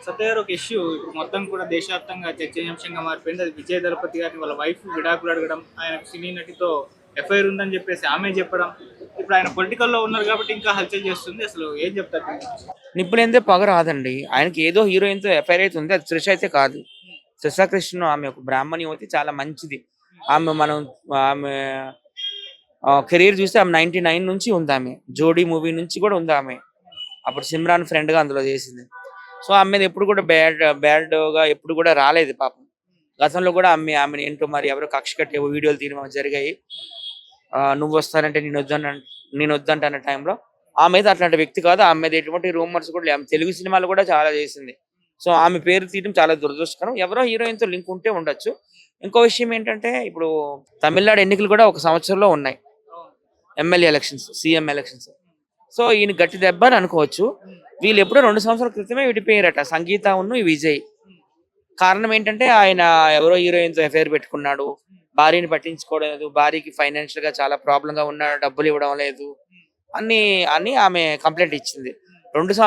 సత్య గారు ఒక ఇష్యూ ఇప్పుడు మొత్తం కూడా దేశవ్యాప్తంగా చర్చనీయాంశంగా మారిపోయింది. అది విజయ్ దళపతి గారిని వాళ్ళ వైఫ్ విడాకులు అడగడం, ఆయన సినీ నటితో ఎఫ్ఐఆర్ ఉందని చెప్పేసి ఆమె చెప్పడం. ఇప్పుడు ఆయన పొలిటికల్‌లో ఉన్నారు కాబట్టి ఇంకా హల్చల్ చేస్తుంది. అసలు ఏం చెప్తారు దీని గురించి? నిప్పులెందే పొగ రాదండి. ఆయనకి ఏదో హీరోయిన్‌తో ఎఫ్ఐఆర్ అయితే ఉంది. అది త్రిష అయితే కాదు. త్రిష కృష్ణ ఆమె ఒక బ్రాహ్మణి యువతి, చాలా మంచిది. ఆమె కెరీర్ చూస్తే ఆమె 99 నుంచి ఉందామె. 'జోడీ' మూవీ నుంచి కూడా ఉందామె. అప్పుడు సిమ్రాన్ ఫ్రెండ్‌గా అందులో చేసింది. సో ఆమె మీద ఎప్పుడు కూడా బ్యాడ్‌గా ఎప్పుడు కూడా రాలేదు పాపం. గతంలో కూడా ఆమెని ఏంటో మరి ఎవరో కక్ష కట్టి వీడియోలు తీయడం జరిగాయి. నువ్వు వస్తానంటే నేను వద్దంట టైంలో ఆమె అయితే అట్లాంటి వ్యక్తి కాదు. ఆమె మీద ఎటువంటి రూమర్స్ కూడా లేవు. ఆమె తెలుగు సినిమాలు కూడా చాలా చేసింది. సో ఆమె పేరు తీయడం చాలా దురదృష్టకరం. ఎవరో హీరోయిన్‌తో లింక్ ఉంటే ఉండొచ్చు. ఇంకో విషయం ఏంటంటే ఇప్పుడు తమిళనాడు ఎన్నికలు కూడా ఒక సంవత్సరంలో ఉన్నాయి. MLA elections, CM elections. So ఈయన గట్టి దెబ్బ అని అనుకోవచ్చు. వీళ్ళు ఎప్పుడో 2 సంవత్సరాల క్రితమే విడిపోయారట, సంగీత ఈ విజయ్. కారణం ఏంటంటే ఆయన ఎవరో హీరోయిన్‌తో ఎఫ్ఐఆర్ పెట్టుకున్నాడు. భార్యని పట్టించుకోవడం లేదు. భార్యకి ఫైనాన్షియల్ గా చాలా ప్రాబ్లం గా ఉన్నాడు. డబ్బులు ఇవ్వడం లేదు. అని ఆమె కంప్లైంట్ ఇచ్చింది.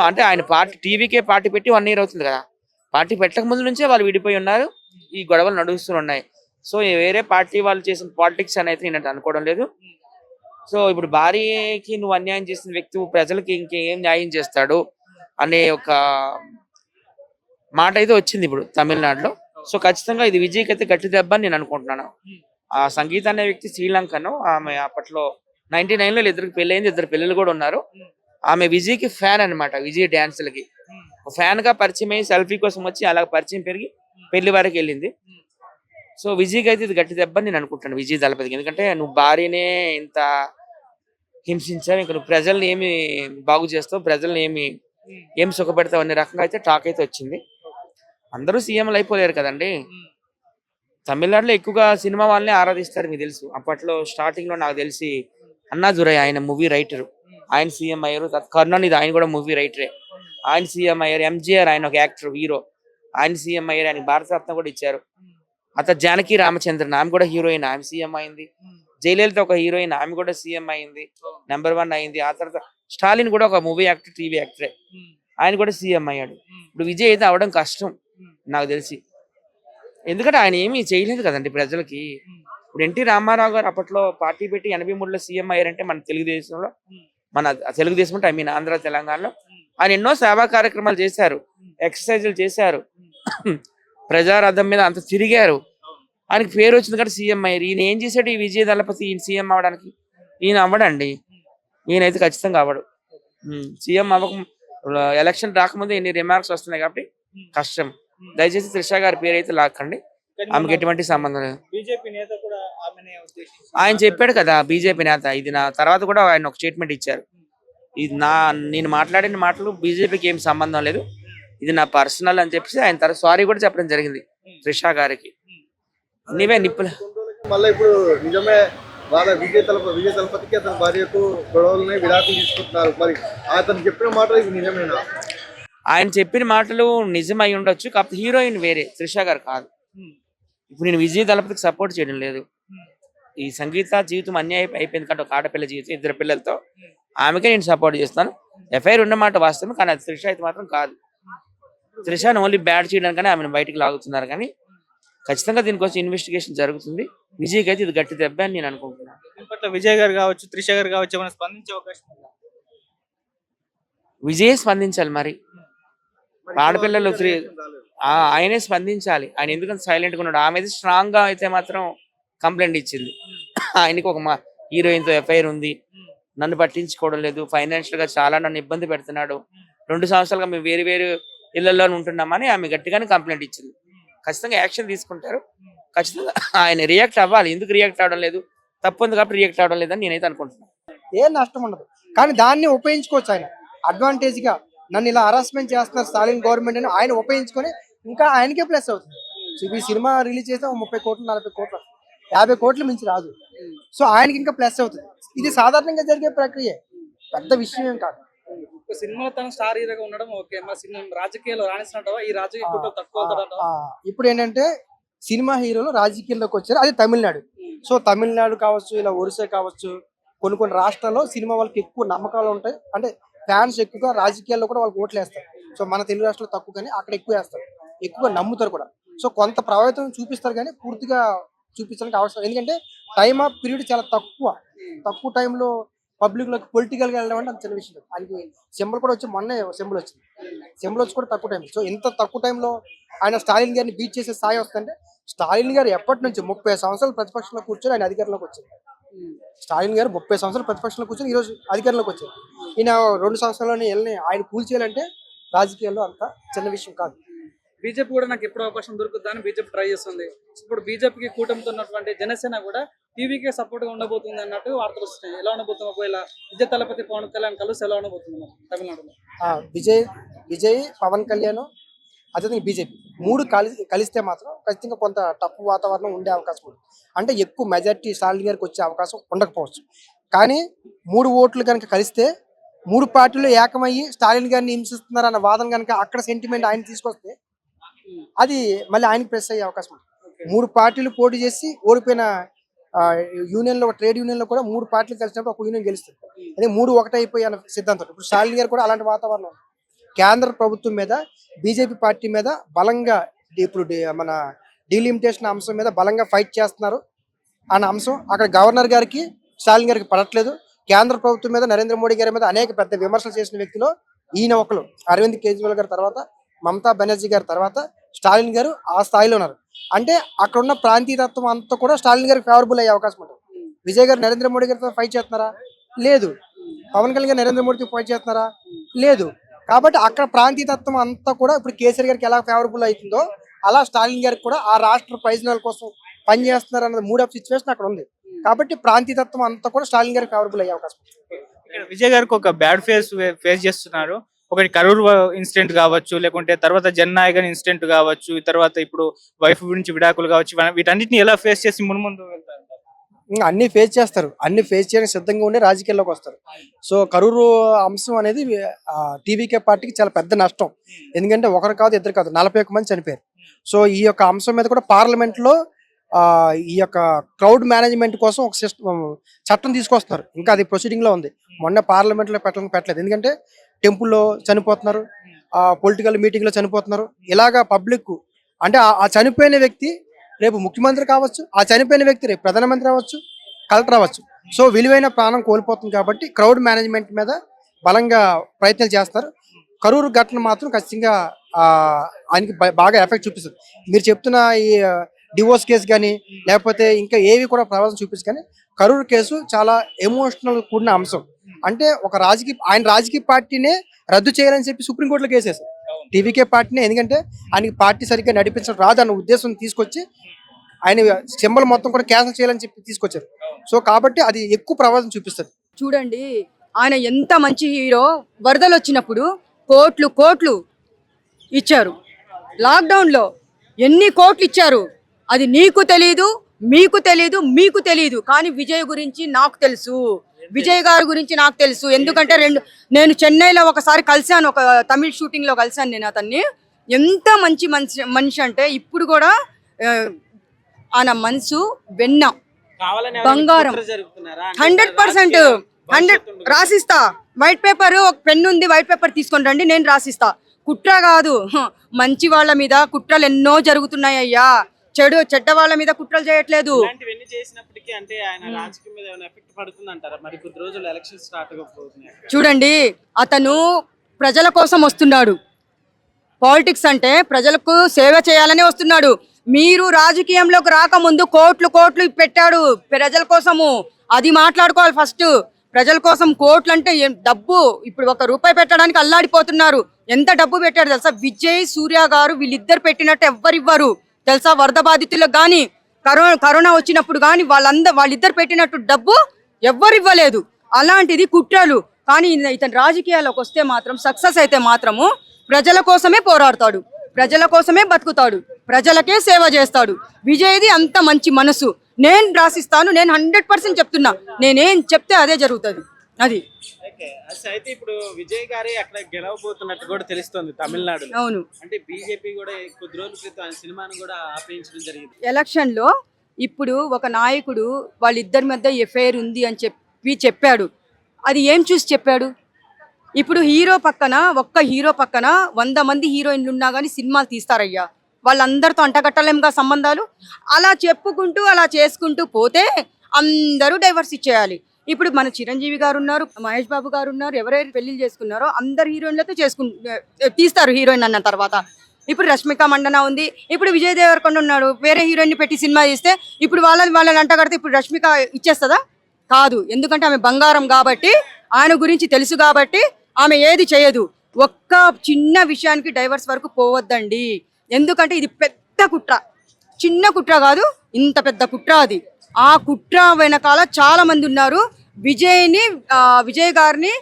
అంటే ఆయన టీవీకే పార్టీ పెట్టి 1 ఇయర్ అవుతుంది కదా. పార్టీ పెట్టక ముందు నుంచే వాళ్ళు విడిపోయి ఉన్నారు. ఈ గొడవలు నడుస్తూ ఉన్నాయి. సో వేరే పార్టీ వాళ్ళు చేసిన పాలిటిక్స్ అని అయితే నేను అనుకోవడం లేదు. సో ఇప్పుడు భార్యకి నువ్వు అన్యాయం చేసిన వ్యక్తి ప్రజలకి ఇంకేం న్యాయం చేస్తాడు అనే ఒక మాట అయితే వచ్చింది ఇప్పుడు తమిళనాడులో. సో ఖచ్చితంగా ఇది విజయ్కి అయితే గట్టి దెబ్బ అని నేను అనుకుంటున్నాను. ఆ సంగీత అనే వ్యక్తి శ్రీలంకను. ఆమె అప్పట్లో 99లో ఇద్దరికి పెళ్ళైంది. 2 పిల్లలు కూడా ఉన్నారు. ఆమె విజయ్కి ఫ్యాన్ అనమాట. విజయ్ డాన్సులకి ఫ్యాన్ గా పరిచయం అయ్యి సెల్ఫీ కోసం వచ్చి అలా పరిచయం పెరిగి పెళ్లి వరకు వెళ్ళింది. సో విజయ్కి అయితే ఇది గట్టి దెబ్బ నేను అనుకుంటాను, విజయ్ దళపతికి. ఎందుకంటే నువ్వు భార్యనే ఇంత హింసించావు, ఇంకా నువ్వు ప్రజల్ని ఏమి బాగు చేస్తావు, ప్రజల్ని ఏమి సుఖపెడతావు అనే రకంగా అయితే టాక్ అయితే వచ్చింది. అందరూ సీఎంలు అయిపోలేరు కదండి. తమిళనాడులో ఎక్కువగా సినిమా వాళ్ళని ఆరాధిస్తారు, మీకు తెలుసు. అప్పట్లో స్టార్టింగ్ లో నాకు తెలిసి అన్నాదురై ఆయన మూవీ రైటర్, ఆయన సీఎం అయ్యారు. కరుణానిధి ఆయన కూడా మూవీ రైటరే, ఆయన సీఎం అయ్యారు. ఎంజీఆర్ ఆయన ఒక యాక్టర్ హీరో, ఆయన సీఎం అయ్యారు. ఆయన భారతరత్న కూడా ఇచ్చారు. జానకి రామచంద్రన్ ఆమె కూడా హీరోయిన్, ఆమె సీఎం అయింది. జయలలిత ఒక హీరోయిన్, ఆమె కూడా సీఎం అయింది, నెంబర్ 1 అయింది. ఆ తర్వాత స్టాలిన్ కూడా ఒక మూవీ యాక్టర్, టీవీ యాక్టరే, ఆయన కూడా సీఎం అయ్యాడు. ఇప్పుడు విజయ్ అయితే అవడం కష్టం నాకు తెలిసి. ఎందుకంటే ఆయన ఏమీ చేయలేదు కదండి ప్రజలకి. ఇప్పుడు ఎన్టీ రామారావు గారు అప్పట్లో పార్టీ పెట్టి 83లో సీఎం అయ్యారంటే మన తెలుగుదేశం అంటే ఐ మీన్ ఆంధ్ర తెలంగాణలో ఆయన ఎన్నో సేవా కార్యక్రమాలు చేశారు, ఎక్సర్సైజులు చేశారు, ప్రజారథం మీద అంత తిరిగారు. ఆయనకి పేరు వచ్చింది కాబట్టి సీఎం అయ్యారు. ఈయన ఏం చేశాడు ఈ విజయ దళపతి ఈయన సీఎం అవ్వడానికి? ఈయన అవ్వడండి, ఈయనైతే ఖచ్చితంగా అవ్వడు. సీఎం అవ్వక ఎలక్షన్ రాకముందే ఎన్ని రిమార్క్స్ వస్తున్నాయి కాబట్టి కష్టం. దయచేసి త్రిష గారి పేరు అయితే లాక్కండి, ఆమెకి ఎటువంటి సంబంధం లేదు. ఆయన చెప్పాడు కదా బీజేపీ నేత, ఇది నా తర్వాత కూడా ఆయన ఒక స్టేట్మెంట్ ఇచ్చారు. ఇది నేను మాట్లాడిన మాటలు బీజేపీకి ఏం సంబంధం లేదు, ఇది నా పర్సనల్ అని చెప్పేసి ఆయన తర్వాత సారీ కూడా చెప్పడం జరిగింది త్రిష గారికి. నీవే నిప్పులు మళ్ళీ ఇప్పుడు నిజమే వాళ్ళ విజయ్ దళపతికి అతని భార్యకు గొడవలని విడాకులు తీసుకుంటున్నారు. మరి అతను చెప్పిన మాటలు ఇది నిజమేనా? ఆయన చెప్పిన మాటలు నిజమై ఉండొచ్చు, కాకపోతే హీరోయిన్ వేరే, త్రిష గారు కాదు. ఇప్పుడు నేను విజయ్ దళపతికి సపోర్ట్ చేయడం లేదు. ఈ సంగీత జీవితం అన్యాయం అయిపోయింది కాబట్టి ఒక ఆడపిల్ల జీవితం, 2 పిల్లలతో, ఆమెకే నేను సపోర్ట్ చేస్తాను. ఎఫ్ఐఆర్ ఉన్నమాట వాస్తవం, కానీ అది త్రిష అయితే మాత్రం కాదు. త్రిషను ఓన్లీ బ్యాడ్ చేయడానికని ఆమెను బయటకు లాగుతున్నారు, కానీ ఖచ్చితంగా దీనికోసం ఇన్వెస్టిగేషన్ జరుగుతుంది. విజయ్కి అయితే ఇది గట్టి దెబ్బ అని నేను అనుకుంటున్నాను. విజయ్ గారు కావచ్చు, త్రిష గారు కావచ్చు, ఏమైనా స్పందించే అవకాశం ఉందా? విజయ్ స్పందించాలి. మరి ఆడపిల్లలు ఆయనే స్పందించాలి. ఆయన ఎందుకంటే సైలెంట్ గా ఉన్నాడు. ఆమె అయితే స్ట్రాంగ్ గా అయితే మాత్రం కంప్లైంట్ ఇచ్చింది. ఆయనకి ఒక హీరోయిన్ తో ఎఫ్ఐఆర్ ఉంది, నన్ను పట్టించుకోవడం లేదు, ఫైనాన్షియల్ గా చాలా నన్ను ఇబ్బంది పెడుతున్నాడు, 2 సంవత్సరాలుగా మేము వేరు వేరు ఇళ్లలో ఉంటున్నామని ఆమె గట్టిగానే కంప్లైంట్ ఇచ్చింది. ఖచ్చితంగా యాక్షన్ తీసుకుంటారు. ఖచ్చితంగా ఆయన రియాక్ట్ అవ్వాలి. ఎందుకు రియాక్ట్ అవ్వడం లేదు? తప్పు ఉంది కాబట్టి రియాక్ట్ అవ్వడం లేదని నేనైతే అనుకుంటున్నాను. ఏం నష్టం ఉండదు, కానీ దాన్ని ఉపయోగించుకోవచ్చు. ఆయన అడ్వాంటేజ్ గా నన్ను ఇలా హరాస్మెంట్ చేస్తున్నారు స్టాలిన్ గవర్నమెంట్ అని ఆయన ఉపయోగించుకొని ఇంకా ఆయనకే ప్లస్ అవుతుంది. సో ఈ సినిమా రిలీజ్ చేస్తే 30 కోట్లు, 40 కోట్లు, 50 కోట్లు మించి రాదు. సో ఆయనకి ఇంకా ప్లస్ అవుతుంది. ఇది సాధారణంగా జరిగే ప్రక్రియ, పెద్ద విషయం ఏం కాదు. సినిమాలో తన స్టార్ హీరోగా ఉండడం ఓకే, మా సినిమా రాజకీయాల్లో రాణిస్తున్నట్టవా? ఈ రాజకీయ తక్కువ ఇప్పుడు ఏంటంటే సినిమా హీరోలు రాజకీయాల్లోకి వచ్చారు, అది తమిళనాడు. సో తమిళనాడు కావచ్చు, ఇలా ఒరిస్సా కావచ్చు, కొన్ని రాష్ట్రాల్లో సినిమా వాళ్ళకి ఎక్కువ నమ్మకాలు ఉంటాయి. అంటే ఫ్యాన్స్ ఎక్కువగా రాజకీయాల్లో కూడా వాళ్ళకి ఓట్లు వేస్తారు. సో మన తెలుగు రాష్ట్రాల్లో తక్కువ, కానీ అక్కడ ఎక్కువ వేస్తారు, ఎక్కువగా నమ్ముతారు కూడా. సో కొంత ప్రభావితం చూపిస్తారు కానీ పూర్తిగా చూపించడానికి అవసరం, ఎందుకంటే టైమ్ ఆఫ్ పీరియడ్ చాలా తక్కువ టైంలో పబ్లిక్లోకి పొలిటికల్గా వెళ్ళడం అంటే అంత చిన్న విషయం కాదు. ఆయనకి సింబల్ కూడా వచ్చి మొన్నే సింబల్ వచ్చింది, సింబల్ వచ్చి కూడా తక్కువ టైం. సో ఇంత తక్కువ టైంలో ఆయన స్టాలిన్ గారిని బీట్ చేసే స్థాయి వస్తుందంటే, స్టాలిన్ గారు ఎప్పటి నుంచి 30 సంవత్సరాలు ప్రతిపక్షంలో కూర్చొని ఆయన అధికారంలోకి వచ్చింది. స్టాలిన్ గారు 30 సంవత్సరాలు ప్రతిపక్షంలో కూర్చొని ఈరోజు అధికారంలోకి వచ్చారు. ఈయన 2 సంవత్సరాల్లోనే వెళ్ళి ఆయన కూల్చేయాలంటే రాజకీయాల్లో అంత చిన్న విషయం కాదు. బీజేపీ కూడా నాకు ఎప్పుడు అవకాశం దొరుకుతుందని బీజేపీ ట్రై చేస్తుంది. ఇప్పుడు బీజేపీకి కూటమితో ఉన్నటువంటి జనసేన కూడా టీవీకే సపోర్ట్ గా ఉండబోతుంది అన్నట్టు వార్తలు వస్తున్నాయి. ఎలా ఉండబోతుంది ఒకవేళ విజయ్ తలపతి పవన్ కళ్యాణ్ కలిసి ఎలా ఉండబోతుంది మరి తమిళనాడులో? విజయ్ పవన్ కళ్యాణ్ అదే బీజేపీ 3 కలిస్తే మాత్రం ఖచ్చితంగా కొంత టఫ్ వాతావరణం ఉండే అవకాశం ఉంది. అంటే ఎక్కువ మెజార్టీ స్టాలిన్ గారికి వచ్చే అవకాశం ఉండకపోవచ్చు, కానీ 3 ఓట్లు కనుక కలిస్తే 3 పార్టీలు ఏకమయ్యి స్టాలిన్ గారిని హింసిస్తున్నారు అన్న వాదన కనుక అక్కడ సెంటిమెంట్ ఆయన తీసుకొస్తే అది మళ్ళీ ఆయనకి ప్రెస్ అయ్యే అవకాశం ఉంది. 3 పార్టీలు పోటీ చేసి ఓడిపోయిన యూనియన్ లో, ట్రేడ్ యూనియన్ లో కూడా 3 పార్టీలు కలిసినప్పుడు ఒక యూనియన్ గెలుస్తుంది. అదే 3 ఒకటి అయిపోయి అన్న సిద్ధాంతం. ఇప్పుడు స్టాలిన్ గారు కూడా అలాంటి వాతావరణం, కేంద్ర ప్రభుత్వం మీద బీజేపీ పార్టీ మీద బలంగా ఇప్పుడు మన డీలిమిటేషన్ అంశం మీద బలంగా ఫైట్ చేస్తున్నారు అన్న అంశం అక్కడ గవర్నర్ గారికి స్టాలిన్ గారికి పడట్లేదు. కేంద్ర ప్రభుత్వం మీద నరేంద్ర మోడీ గారి మీద అనేక పెద్ద విమర్శలు చేసిన వ్యక్తిలో ఈయన ఒకరు. అరవింద్ కేజ్రీవాల్ గారి తర్వాత, మమతా బెనర్జీ గారి తర్వాత స్టాలిన్ గారు ఆ స్థాయిలో ఉన్నారు. అంటే అక్కడ ఉన్న ప్రాంతీయతత్వం అంతా కూడా స్టాలిన్ గారికి ఫేవరబుల్ అయ్యే అవకాశం ఉంటుంది. విజయ్ గారు నరేంద్ర మోడీ గారితో ఫైట్ చేస్తున్నారా? లేదు. పవన్ కళ్యాణ్ గారు నరేంద్ర మోడీతో ఫైట్ చేస్తున్నారా? లేదు. కాబట్టి అక్కడ ప్రాంతీయతత్వం అంతా కూడా ఇప్పుడు కేసీఆర్ గారికి ఎలా ఫేవరబుల్ అవుతుందో అలా స్టాలిన్ గారికి కూడా ఆ రాష్ట్ర ప్రయోజనాల కోసం పనిచేస్తున్నారు అన్నది మూడ్ ఆఫ్ సిచ్యువేషన్ అక్కడ ఉంది. కాబట్టి ప్రాంతీయతత్వం అంతా కూడా స్టాలిన్ గారికి ఫేవరబుల్ అయ్యే అవకాశం ఉంది. ఇక్కడ విజయ్ గారికి ఒక బ్యాడ్ ఫేస్ చేస్తున్నారు. ఒకటి కరూర్ ఇన్సిడెంట్ కావచ్చు, లేకుంటే తర్వాత జననాయకన్ ఇన్సిడెంట్ కావచ్చు, తర్వాత ఇప్పుడు వైఫ్ గురించి విడాకులు కావచ్చు, వీటన్నిటిని ఎలా ఫేస్ చేసి ముందు వెళ్తారు? అన్ని ఫేస్ చేస్తారు, అన్ని ఫేస్ చేయడానికి సిద్ధంగా ఉండి రాజకీయాల్లోకి వస్తారు. సో కరూరు అంశం అనేది టీవీకే పార్టీకి చాలా పెద్ద నష్టం. ఎందుకంటే ఒకరు కాదు, ఇద్దరు కాదు, 41 మంది చనిపోయారు. సో ఈ యొక్క అంశం మీద కూడా పార్లమెంట్ లో ఈ యొక్క క్రౌడ్ మేనేజ్మెంట్ కోసం ఒక చట్టం తీసుకొస్తున్నారు. ఇంకా అది ప్రొసీడింగ్ లో ఉంది. మొన్న పార్లమెంట్ లో పెట్టలేదు. ఎందుకంటే టెంపుల్లో చనిపోతున్నారు, పొలిటికల్ మీటింగ్ లో చనిపోతున్నారు. ఇలాగా పబ్లిక్ అంటే ఆ చనిపోయిన వ్యక్తి రేపు ముఖ్యమంత్రి కావచ్చు, ఆ చనిపోయిన వ్యక్తి రేపు ప్రధానమంత్రి అవ్వచ్చు, కలెక్టర్ అవ్వచ్చు. సో విలువైన ప్రాణం కోల్పోతుంది. కాబట్టి క్రౌడ్ మేనేజ్మెంట్ మీద బలంగా ప్రయత్నాలు చేస్తారు. కరూరు ఘటన మాత్రం ఖచ్చితంగా ఆయనకి బాగా ఎఫెక్ట్ చూపిస్తుంది. మీరు చెప్తున్న ఈ డివోర్స్ కేసు కానీ లేకపోతే ఇంకా ఏవి కూడా ప్రభావం చూపించు, కానీ కరూరు కేసు చాలా ఎమోషనల్ కూడిన అంశం. అంటే ఒక ఆయన రాజకీయ పార్టీనే రద్దు చేయాలని చెప్పి సుప్రీంకోర్టులో కేసేసారు టీవీకే పార్టీనే. ఎందుకంటే ఆయనకి పార్టీ సరిగ్గా నడిపించడం రాదు అన్న ఉద్దేశం తీసుకొచ్చి ఆయన సింబల్ మొత్తం కూడా క్యాన్సిల్ చేయాలని చెప్పి తీసుకొచ్చారు. సో కాబట్టి అది ఎక్కువ ప్రభావం చూపిస్తుంది. చూడండి, ఆయన ఎంత మంచి హీరో. వరదలు వచ్చినప్పుడు కోట్లు ఇచ్చారు. లాక్డౌన్లో ఎన్ని కోట్లు ఇచ్చారు, అది నీకు తెలీదు, మీకు తెలీదు. కానీ విజయ్ గురించి నాకు తెలుసు, విజయ్ గారి గురించి నాకు తెలుసు. ఎందుకంటే నేను చెన్నైలో ఒకసారి కలిశాను, ఒక తమిళ్ షూటింగ్ లో కలిశాను నేను అతన్ని. ఎంత మంచి మనిషి అంటే ఇప్పుడు కూడా ఆయన మనసు వెన్న బంగారం. 100% రాసిస్తా. వైట్ పేపర్, ఒక పెన్ను ఉంది, వైట్ పేపర్ తీసుకొని రండి, నేను రాసిస్తా. కుట్ర కాదు, మంచి వాళ్ళ మీద కుట్రలు ఎన్నో జరుగుతున్నాయి అయ్యా. చెడ్డ వాళ్ళ మీద కుట్రలు చేయట్లేదు. చూడండి, అతను ప్రజల కోసం వస్తున్నాడు. పాలిటిక్స్ అంటే ప్రజలకు సేవ చేయాలని వస్తున్నాడు. మీరు రాజకీయంలోకి రాకముందు కోట్లు పెట్టాడు ప్రజల కోసము. అది మాట్లాడుకోవాలి ఫస్ట్. ప్రజల కోసం కోట్లు అంటే డబ్బు. ఇప్పుడు 1 రూపాయి పెట్టడానికి అల్లాడిపోతున్నారు. ఎంత డబ్బు పెట్టాడు తెలుసా? విజయ్, సూర్య గారు వీళ్ళిద్దరు పెట్టినట్టు ఎవ్వరివ్వరు తెలుసా? వరద బాధితులకు కానీ, కరోనా వచ్చినప్పుడు కానీ వాళ్ళిద్దరు పెట్టినట్టు డబ్బు ఎవ్వరు ఇవ్వలేదు. అలాంటిది కుట్రలు. కానీ ఇతను రాజకీయాల్లోకి వస్తే మాత్రం, సక్సెస్ అయితే మాత్రము ప్రజల కోసమే పోరాడతాడు, ప్రజల కోసమే బతుకుతాడు, ప్రజలకే సేవ చేస్తాడు. విజయ్ది అంత మంచి మనసు. నేను రాసిస్తాను, నేను 100% చెప్తున్నా. నేనేం చెప్తే అదే జరుగుతుంది. అది అయితే ఇప్పుడు విజయ్ గారి అక్కడ గెలవబోతున్నట్టు కూడా తెలుస్తుంది తమిళనాడులో. అవును. అంటే బీజేపీ కూడా కొద్ది రోజుల క్రితం సినిమాను కూడా ఆపేయించడం జరిగింది. ఎలక్షన్ లో ఇప్పుడు ఒక నాయకుడు వాళ్ళిద్దరి మధ్య ఎఫ్ఐఆర్ ఉంది అని చెప్పాడు. అది ఏం చూసి చెప్పాడు? ఇప్పుడు ఒక్క హీరో పక్కన 100 మంది హీరోయిన్లు ఉన్నా కానీ సినిమాలు తీస్తారయ్యా. వాళ్ళందరితో అంటగట్టలేముగా సంబంధాలు. అలా చెప్పుకుంటూ అలా చేసుకుంటూ పోతే అందరూ డైవర్స్ ఇచ్చేయాలి. ఇప్పుడు మన చిరంజీవి గారు ఉన్నారు, మహేష్ బాబు గారు ఉన్నారు, ఎవరైతే పెళ్లిళ్ళు చేసుకున్నారో అందరు హీరోయిన్లతో తీస్తారు హీరోయిన్ అన్న తర్వాత. ఇప్పుడు రష్మిక మండన ఉంది, ఇప్పుడు విజయ్ దేవరకొండ ఉన్నాడు, వేరే హీరోయిన్ పెట్టి సినిమా తీస్తే ఇప్పుడు వాళ్ళని అంటగడితే ఇప్పుడు రష్మిక ఇచ్చేస్తుందా? కాదు. ఎందుకంటే ఆమె బంగారం కాబట్టి, ఆయన గురించి తెలుసు కాబట్టి ఆమె ఏది చేయదు. ఒక్క చిన్న విషయానికి డైవర్స్ వరకు పోవద్దండి. ఎందుకంటే ఇది పెద్ద కుట్ర, చిన్న కుట్ర కాదు, ఇంత పెద్ద కుట్ర అది. ఆ కుట్ర వెనకాల చాలా మంది ఉన్నారు. విజయ్ గారిని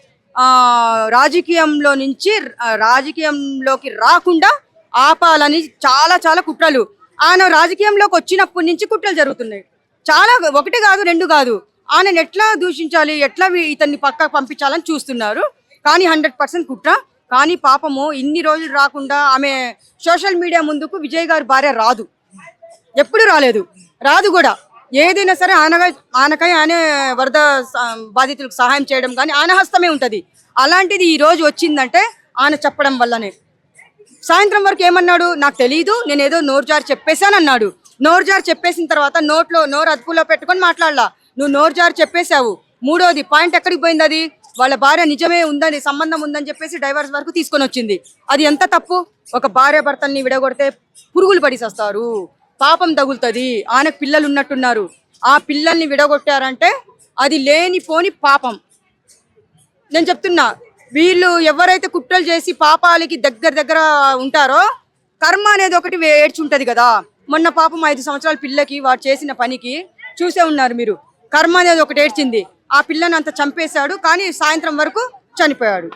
రాజకీయంలోకి రాకుండా ఆపాలని చాలా చాలా కుట్రలు. ఆయన రాజకీయంలోకి వచ్చినప్పటి నుంచి కుట్రలు జరుగుతున్నాయి. చాలా, ఒకటి కాదు రెండు కాదు. ఆయన ఎట్లా దూషించాలి, ఎట్లా ఇతన్ని పక్క పంపించాలని చూస్తున్నారు. కానీ 100% కుట్ర. కానీ పాపము ఇన్ని రోజులు రాకుండా ఆమె సోషల్ మీడియా ముందుకు విజయ్ గారి భార్య రాదు, ఎప్పుడు రాలేదు, రాదు కూడా. ఏదైనా సరే ఆయన వరద బాధితులకు సహాయం చేయడం కానీ ఆయన హస్తమే ఉంటుంది. అలాంటిది ఈ రోజు వచ్చిందంటే ఆయన చెప్పడం వల్లనే. సాయంత్రం వరకు ఏమన్నాడు నాకు తెలియదు, నేను ఏదో నోరు జారి చెప్పేశానన్నాడు. నోరు జారి చెప్పేసిన తర్వాత నోరు అదుపులో పెట్టుకొని మాట్లాడలా. నువ్వు నోరు జారి చెప్పేశావు. మూడోది పాయింట్ ఎక్కడికి పోయింది? అది వాళ్ళ భార్య నిజమే ఉందని, సంబంధం ఉందని చెప్పేసి డైవర్స్ వరకు తీసుకొని వచ్చింది. అది ఎంత తప్పు? ఒక భార్య భర్తల్ని విడగొడితే పురుగులు పడిసేస్తారు, పాపం తగులుతుంది. ఆయనకు పిల్లలు ఉన్నట్టున్నారు, ఆ పిల్లల్ని విడగొట్టారంటే అది లేనిపోని పాపం. నేను చెప్తున్నా, వీళ్ళు ఎవరైతే కుట్రలు చేసి పాపాలకి దగ్గర ఉంటారో కర్మ అనేది ఒకటి ఏడ్చుంటది కదా. మొన్న పాపం 5 సంవత్సరాల పిల్లకి వాడు చేసిన పనికి చూసే ఉన్నారు మీరు. కర్మ అనేది ఒకటి ఏడ్చింది. ఆ పిల్లని అంత చంపేశాడు, కానీ సాయంత్రం వరకు చనిపోయాడు.